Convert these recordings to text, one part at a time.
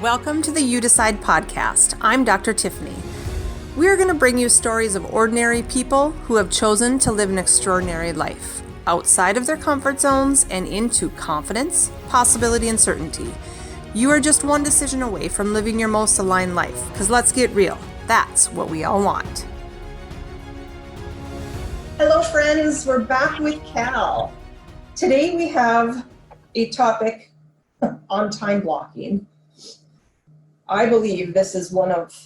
Welcome to the You Decide podcast. I'm Dr. Tiffany. We are going to bring you stories of ordinary people who have chosen to live an extraordinary life, outside of their comfort zones and into confidence, possibility, and certainty. You are just one decision away from living your most aligned life, because let's get real, that's what we all want. Hello friends, we're back with Cal. Today we have a topic on time blocking. I believe this is one of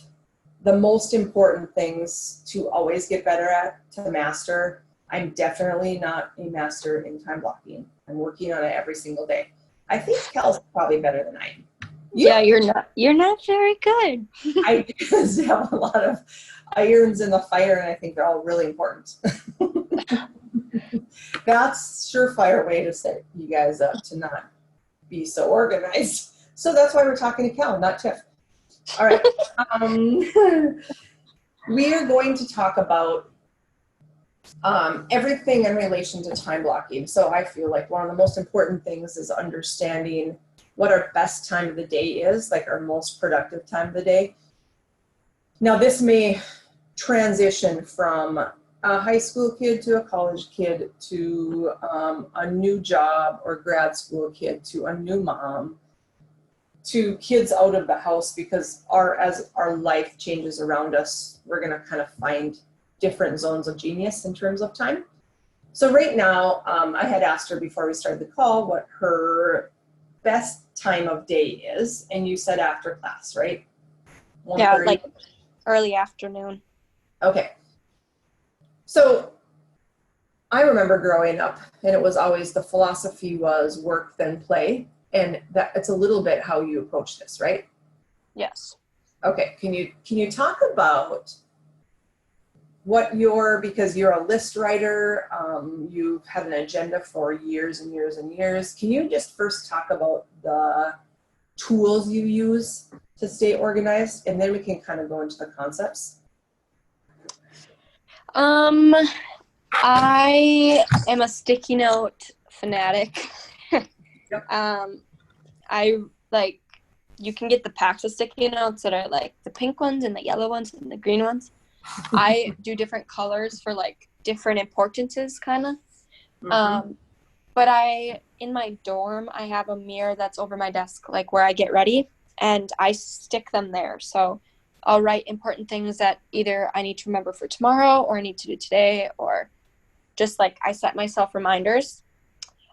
the most important things to always get better at, to master. I'm definitely not a master in time blocking. I'm working on it every single day. I think Cal's probably better than I am. Yeah, you're not very good. I just have a lot of irons in the fire, and I think they're all really important. That's a surefire way to set you guys up to not be so organized. So that's why we're talking to Cal, not Tiff. All right. We are going to talk about everything in relation to time blocking. So I feel like one of the most important things is understanding what our best time of the day is, like our most productive time of the day. Now, this may transition from a high school kid to a college kid to a new job or grad school kid to a new mom to kids out of the house, because as our life changes around us, we're going to kind of find different zones of genius in terms of time. So right now, I had asked her before we started the call what her best time of day is, and you said after class, right? 1:30? Yeah, like early afternoon. Okay. So I remember growing up, and it was always the philosophy was work then play, and that it's a little bit how you approach this, right? Yes. Okay. Can you talk about what because you're a list writer, you've had an agenda for years and years and years. Can you just first talk about the tools you use to stay organized, and then we can kind of go into the concepts? I am a sticky note fanatic. Yep. You can get the packs of sticky notes that are like the pink ones and the yellow ones and the green ones. I do different colors for like different importances, kind of. Mm-hmm. But in my dorm, I have a mirror that's over my desk, like where I get ready, and I stick them there. So I'll write important things that either I need to remember for tomorrow or I need to do today, or just like I set myself reminders.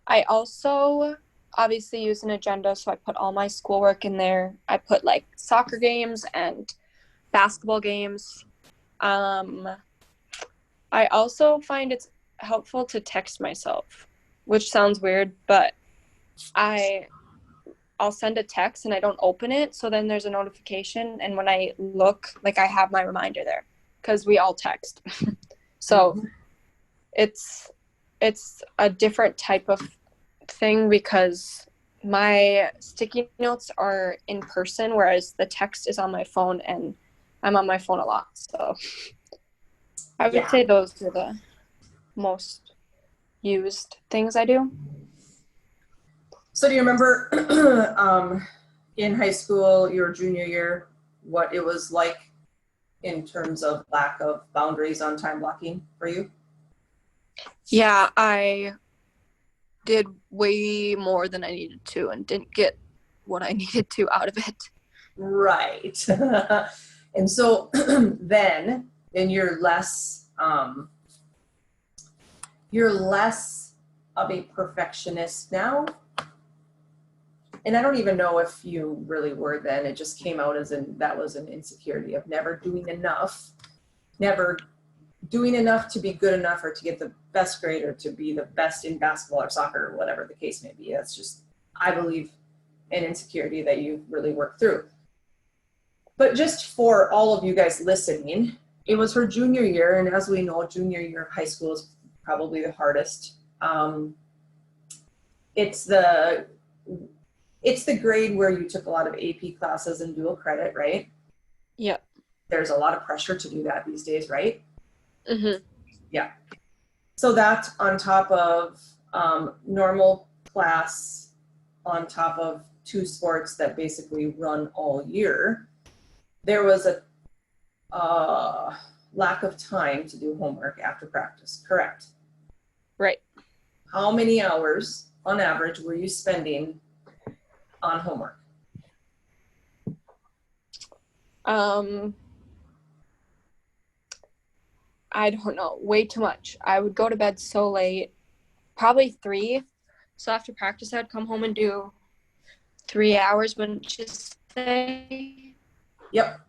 I also obviously use an agenda, so I put all my schoolwork in there. I put like soccer games and basketball games. I also find it's helpful to text myself, which sounds weird, but I'll send a text and I don't open it, so then there's a notification, and when I look, like I have my reminder there, because we all text. So it's a different type of thing, because my sticky notes are in person, whereas the text is on my phone, and I'm on my phone a lot. So I would say those are the most used things I do. So do you remember in high school, your junior year, what it was like in terms of lack of boundaries on time blocking for you? Yeah, I did way more than I needed to and didn't get what I needed to out of it. Right. And so then you're less of a perfectionist now. And I don't even know if you really were then. It just came out that was an insecurity of never doing enough to be good enough, or to get the best grade, or to be the best in basketball or soccer, or whatever the case may be. That's just, I believe, an insecurity that you've really worked through. But just for all of you guys listening, it was her junior year, and as we know, junior year of high school is probably the hardest. It's the grade where you took a lot of AP classes and dual credit, right? Yep. There's a lot of pressure to do that these days, right? Mm-hmm. Yeah. So that on top of normal class, on top of two sports that basically run all year, there was a lack of time to do homework after practice, correct? Right. How many hours on average were you spending on homework? I don't know, way too much. I would go to bed so late, probably 3. So after practice, I'd come home and do 3 hours, wouldn't you say? Yep.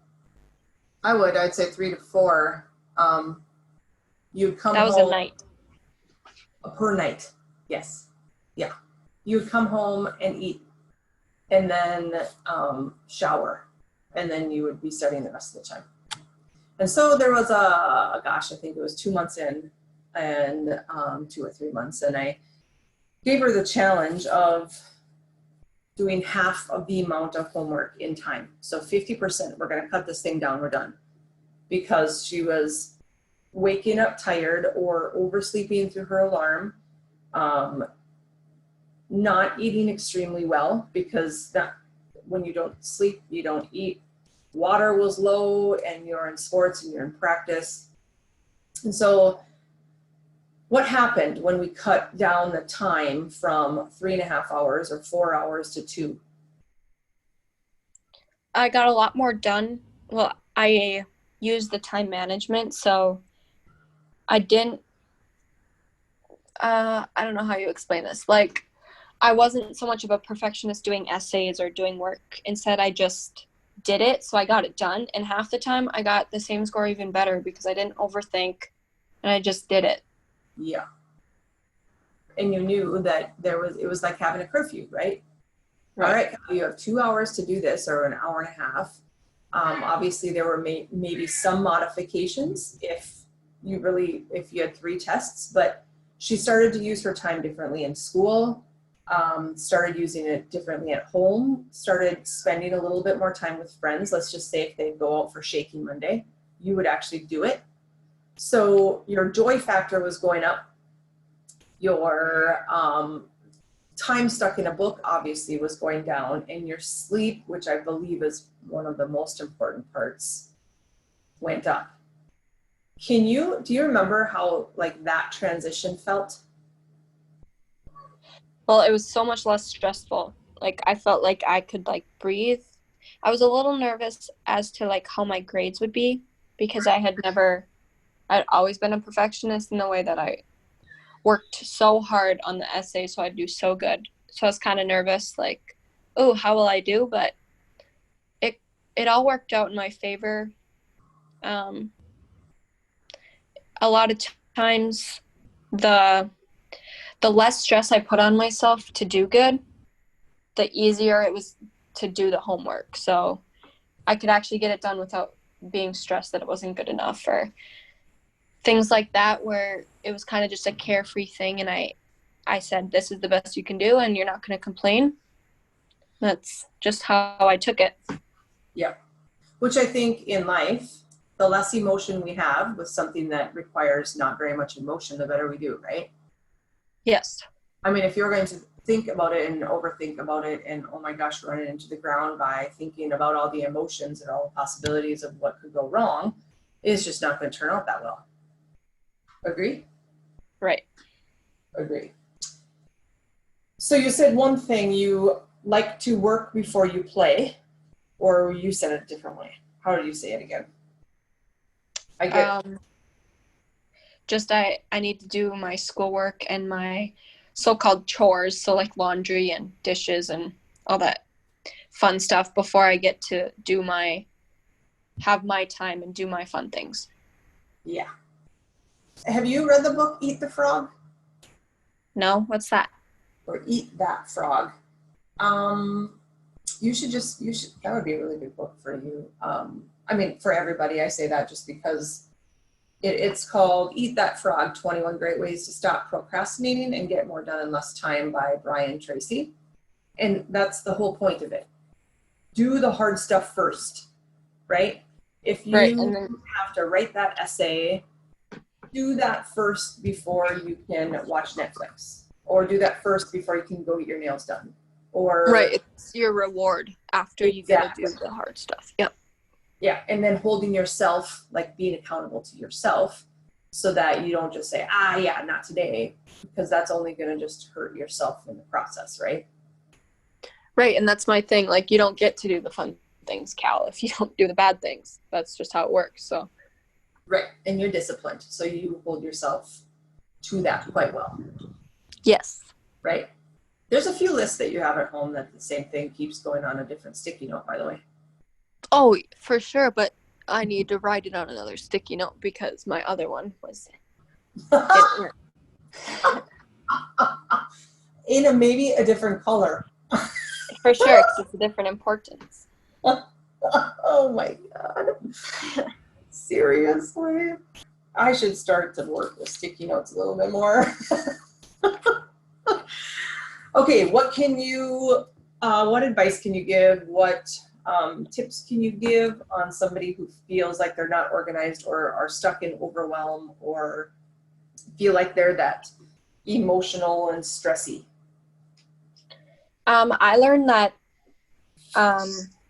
I'd say 3 to 4. You'd come That was home a night. per night. Yes. Yeah. You'd come home and eat and then shower, and then you would be studying the rest of the time. And so there was I think it was 2 months in, and 2 or 3 months, and I gave her the challenge of doing half of the amount of homework in time. So 50%, we're going to cut this thing down, we're done. Because she was waking up tired or oversleeping through her alarm, not eating extremely well, because when you don't sleep, you don't eat. Water was low, and you're in sports and you're in practice. And so what happened when we cut down the time from 3.5 hours or 4 hours to 2? I got a lot more done. Well, I used the time management, so I didn't, I don't know how you explain this. Like, I wasn't so much of a perfectionist doing essays or doing work. Instead, I just did it, so I got it done. And half the time, I got the same score, even better, because I didn't overthink, and I just did it. Yeah. And you knew that it was like having a curfew, right? All right, you have 2 hours to do this, or an hour and a half. Obviously, there were maybe some modifications if you had 3 tests, but she started to use her time differently in school, started using it differently at home, started spending a little bit more time with friends. Let's just say if they go out for Shaking Monday, you would actually do it. So your joy factor was going up. Your time stuck in a book obviously was going down, and your sleep, which I believe is one of the most important parts, went up. Do you remember how like that transition felt? Well, it was so much less stressful. Like, I felt like I could like breathe. I was a little nervous as to like how my grades would be, because I'd always been a perfectionist in the way that I worked so hard on the essay, so I'd do so good. So I was kind of nervous, like, oh, how will I do? But it all worked out in my favor. A lot of times, the less stress I put on myself to do good, the easier it was to do the homework. So I could actually get it done without being stressed that it wasn't good enough, or things like that, where it was kind of just a carefree thing. And I said, this is the best you can do, and you're not going to complain. That's just how I took it. Yeah. Which I think in life, the less emotion we have with something that requires not very much emotion, the better we do, right? Yes. I mean, if you're going to think about it and overthink about it and, oh my gosh, run it into the ground by thinking about all the emotions and all the possibilities of what could go wrong, it's just not going to turn out that well. Agree? Right. Agree. So you said one thing, you like to work before you play, or you said it differently. How did you say it again? I need to do my schoolwork and my so-called chores, so like laundry and dishes and all that fun stuff, before I get to have my time and do my fun things. Yeah. Have you read the book Eat the Frog? No, what's that? Or Eat That Frog? You should, that would be a really good book for you. I mean, for everybody, I say that just because it's called Eat That Frog, 21 Great Ways to Stop Procrastinating and Get More Done in Less Time by Brian Tracy. And that's the whole point of it. Do the hard stuff first, right? If you have to write that essay, do that first before you can watch Netflix, or do that first before you can go get your nails done. or Right. It's your reward after you get to do the hard stuff. Yep. Yeah. And then holding yourself, like being accountable to yourself so that you don't just say, yeah, not today, because that's only going to just hurt yourself in the process, right? Right. And that's my thing. Like, you don't get to do the fun things, Cal, if you don't do the bad things. That's just how it works. So. Right. And you're disciplined. So you hold yourself to that quite well. Yes. Right. There's a few lists that you have at home that the same thing keeps going on a different sticky note, by the way. Oh, for sure. But I need to write it on another sticky note because my other one was in maybe a different color. for sure, because it's a different importance. Oh my God. Seriously? I should start to work with sticky notes a little bit more. Okay, what advice can you give? What tips can you give on somebody who feels like they're not organized or are stuck in overwhelm or feel like they're that emotional and stressy? I learned that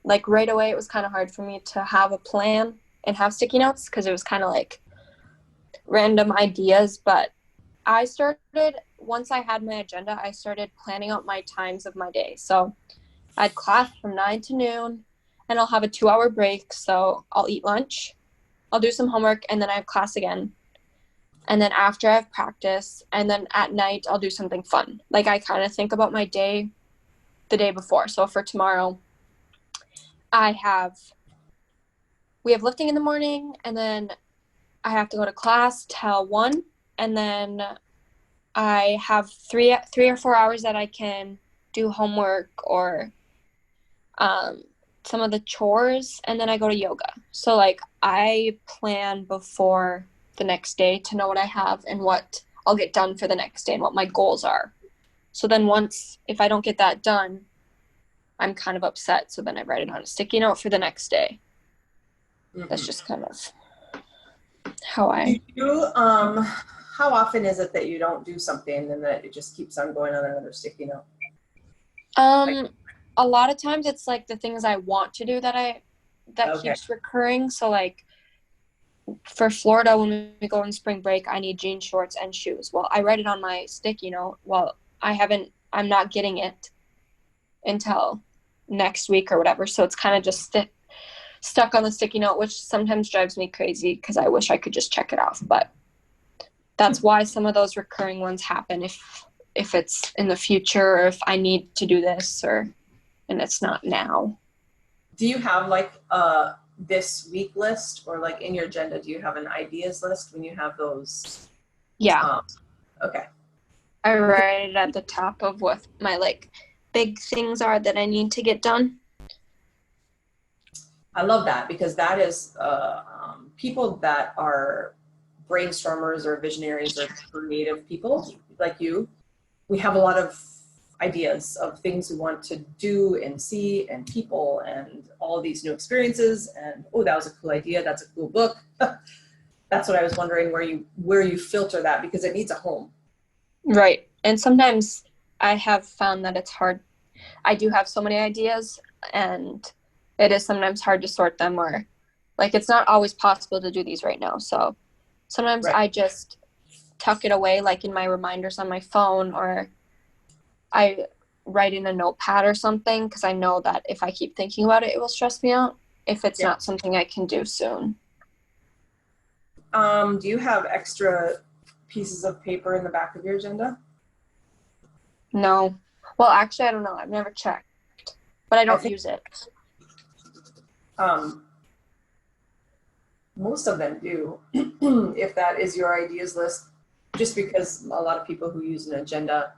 like right away it was kind of hard for me to have a plan and have sticky notes because it was kind of like random ideas, but I started, once I had my agenda, I started planning out my times of my day. So I had class from 9 to noon, and I'll have a 2-hour break. So I'll eat lunch, I'll do some homework, and then I have class again. And then after I have practice, and then at night, I'll do something fun. Like, I kind of think about my day the day before. So for tomorrow, we have lifting in the morning, and then I have to go to class till 1, and then I have 3 or 4 hours that I can do homework or some of the chores, and then I go to yoga. So like I plan before the next day to know what I have and what I'll get done for the next day and what my goals are. So then if I don't get that done, I'm kind of upset. So then I write it on a sticky note for the next day. Mm-hmm. That's just kind of how how often is it that you don't do something and that it just keeps on going on another sticky note? A lot of times it's like the things I want to do that keeps recurring. So like for Florida, when we go on spring break, I need jean shorts and shoes. Well, I write it on my sticky note. Well, I'm not getting it until next week or whatever. So it's kind of just stuck on the sticky note, which sometimes drives me crazy because I wish I could just check it off. But that's why some of those recurring ones happen if it's in the future or if I need to do this and it's not now. Do you have like this week list or like in your agenda, do you have an ideas list when you have those? Yeah. Okay. I write it at the top of what my like big things are that I need to get done. I love that because that is people that are brainstormers or visionaries or creative people like you. We have a lot of ideas of things we want to do and see and people and all of these new experiences and that was a cool idea, that's a cool book. That's what I was wondering where you filter that because it needs a home. Right. And sometimes I have found that it's hard. I do have so many ideas and it is sometimes hard to sort them or like it's not always possible to do these right now. So sometimes I just tuck it away like in my reminders on my phone or I write in a notepad or something because I know that if I keep thinking about it, it will stress me out if it's not something I can do soon. Do you have extra pieces of paper in the back of your agenda? No. Well, actually, I don't know. I've never checked, but I don't use it. Most of them do, if that is your ideas list, just because a lot of people who use an agenda,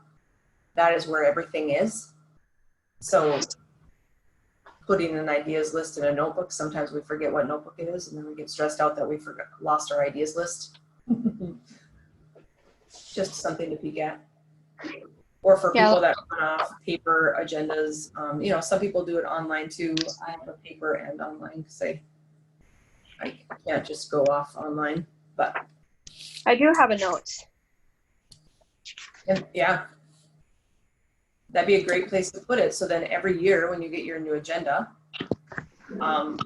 that is where everything is. So putting an ideas list in a notebook, sometimes we forget what notebook it is and then we get stressed out that we lost our ideas list. Just something to peek at. Or for people that run off paper agendas, some people do it online too. I have a paper and online because I can't just go off online, but I do have a note. And That'd be a great place to put it. So then every year when you get your new agenda,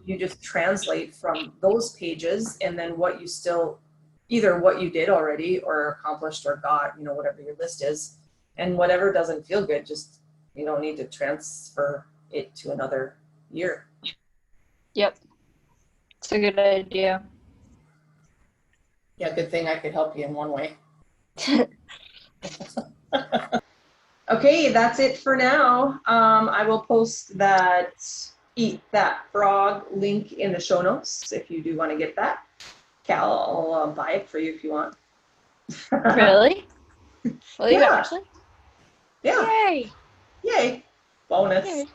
you just translate from those pages, and then what you still, either what you did already or accomplished or got, you know, whatever your list is, and whatever doesn't feel good, just, you don't need to transfer it to another year. Yep. It's a good idea. Yeah, good thing I could help you in one way. Okay, that's it for now. I will post that Eat That Frog link in the show notes if you do want to get that. Cal, I'll buy it for you if you want. Really? Will you Yeah. actually? Yeah. Yay! Yay. Bonus. Yay.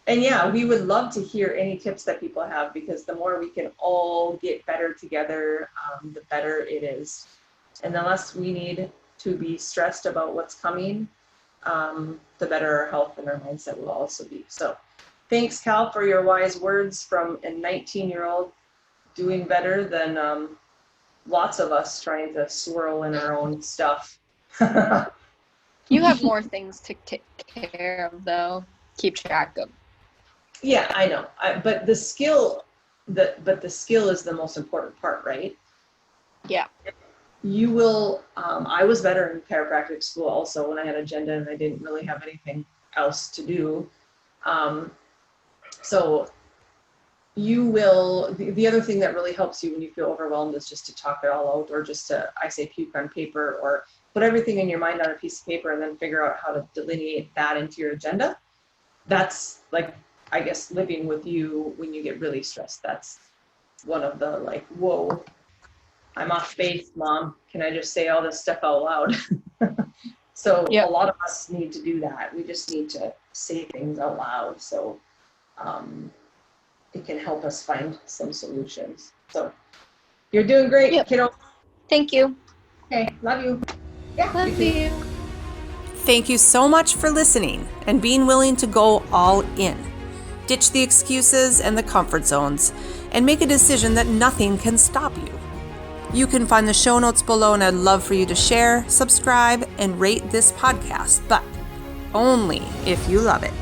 And yeah, we would love to hear any tips that people have, because the more we can all get better together, the better it is. And the less we need to be stressed about what's coming, the better our health and our mindset will also be. So thanks, Cal, for your wise words from a 19-year-old doing better than lots of us trying to swirl in our own stuff. You have more things to take care of, though. Keep track of. Yeah, I know. But the skill is the most important part, right? Yeah. You will, I was better in chiropractic school also when I had agenda and I didn't really have anything else to do. So you will, the other thing that really helps you when you feel overwhelmed is just to talk it all out, or just to, I say, puke on paper, or put everything in your mind on a piece of paper and then figure out how to delineate that into your agenda. That's like, I guess, living with you when you get really stressed. That's one of the, like, whoa, I'm off base, Mom. Can I just say all this stuff out loud? So Yep. A lot of us need to do that. We just need to say things out loud. So it can help us find some solutions. So you're doing great, Yep. kiddo. Thank you. Okay, love you. Yeah, Love too. you. Thank you so much for listening and being willing to go all in. Ditch the excuses and the comfort zones and make a decision that nothing can stop you. You can find the show notes below, and I'd love for you to share, subscribe, and rate this podcast, but only if you love it.